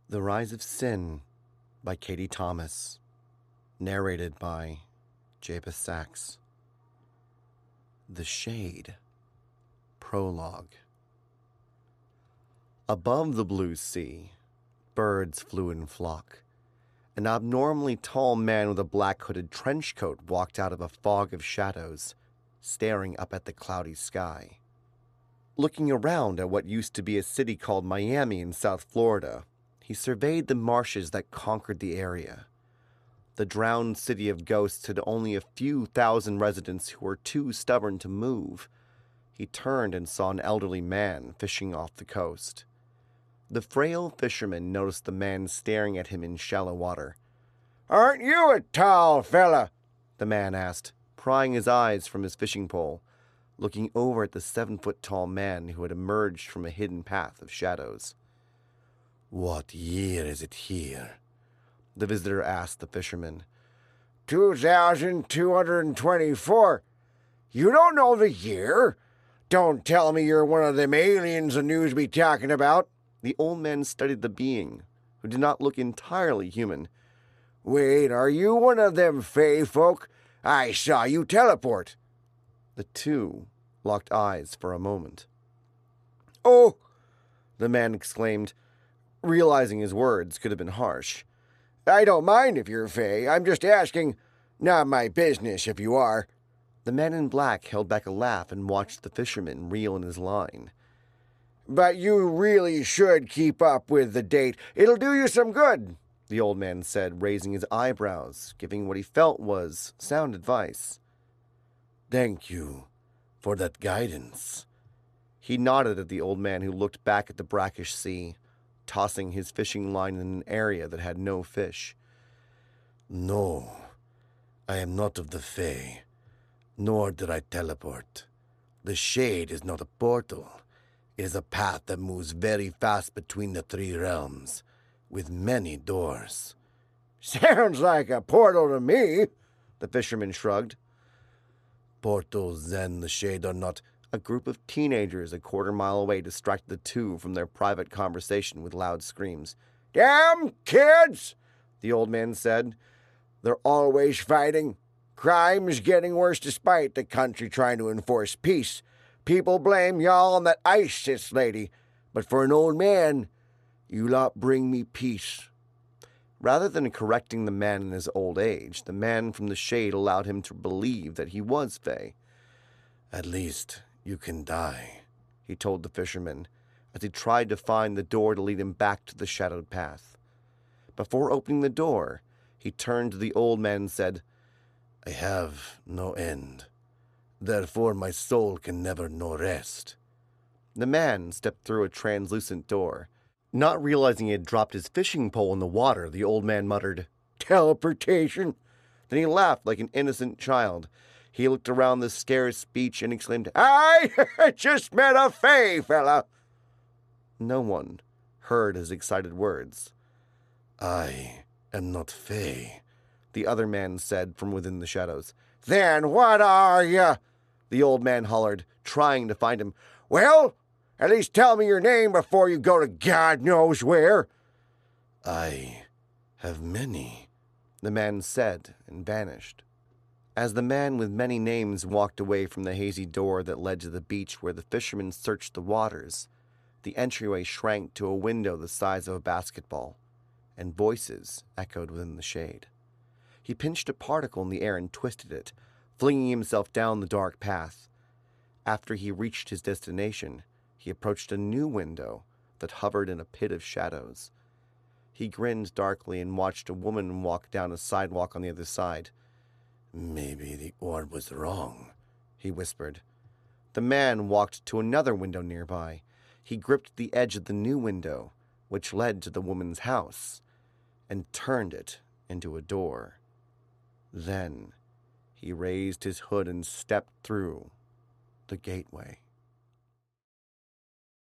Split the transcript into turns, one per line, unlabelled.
The Rise of Sin by Katie Thomas. Narrated by Jabez Sachs. The Shade. Prologue. Above the blue sea, birds flew in flock. An abnormally tall man with a black hooded trench coat walked out of a fog of shadows, staring up at the cloudy sky. Looking around at what used to be a city called Miami in South Florida, he surveyed the marshes that conquered the area. The drowned city of ghosts had only a few thousand residents who were too stubborn to move. He turned and saw an elderly man fishing off the coast. The frail fisherman noticed the man staring at him in shallow water.
"Aren't you a tall fella?"
the man asked, prying his eyes from his fishing pole, looking over at the 7-foot-tall man who had emerged from a hidden path of shadows. "What year is it here?" the visitor asked the fisherman.
2224. You don't know the year? Don't tell me you're one of them aliens the news be talking about.
The old man studied the being, who did not look entirely human.
Wait, are you one of them fey folk? I saw you teleport.
The two locked eyes for a moment.
"Oh,"
the man exclaimed, realizing his words could have been harsh.
"I don't mind if you're fey. I'm just asking. Not my business if you are."
The man in black held back a laugh and watched the fisherman reel in his line.
"But you really should keep up with the date. It'll do you some good,"
the old man said, raising his eyebrows, giving what he felt was sound advice. "Thank you for that guidance." He nodded at the old man, who looked back at the brackish sea, tossing his fishing line in an area that had no fish. "No, I am not of the Fae, nor did I teleport. The Shade is not a portal. It is a path that moves very fast between the three realms, with many doors."
"Sounds like a portal to me,"
the fisherman shrugged. "Portals and the Shade are not..." A group of teenagers a quarter-mile away distracted the two from their private conversation with loud screams.
"Damn kids,"
the old man said.
"They're always fighting. Crime's getting worse despite the country trying to enforce peace. People blame y'all and that ISIS lady, but for an old man, you lot bring me peace."
Rather than correcting the man in his old age, the man from the Shade allowed him to believe that he was Fae. "At least you can die," he told the fisherman, as he tried to find the door to lead him back to the shadowed path. Before opening the door, he turned to the old man and said, "I have no end. Therefore my soul can never know rest." The man stepped through a translucent door. Not realizing he had dropped his fishing pole in the water, the old man muttered,
"Teleportation."
Then he laughed like an innocent child. He looked around the scarce beach and exclaimed,
"I just met a fey fella."
No one heard his excited words. "I am not Fae," the other man said from within the shadows.
"Then what are you?"
the old man hollered, trying to find him.
"Well, at least tell me your name before you go to God knows where."
"I have many," the man said and vanished. As the man with many names walked away from the hazy door that led to the beach where the fishermen searched the waters, the entryway shrank to a window the size of a basketball, and voices echoed within the shade. He pinched a particle in the air and twisted it, flinging himself down the dark path. After he reached his destination, he approached a new window that hovered in a pit of shadows. He grinned darkly and watched a woman walk down a sidewalk on the other side. "Maybe the orb was wrong," he whispered. The man walked to another window nearby. He gripped the edge of the new window, which led to the woman's house, and turned it into a door. Then he raised his hood and stepped through the gateway.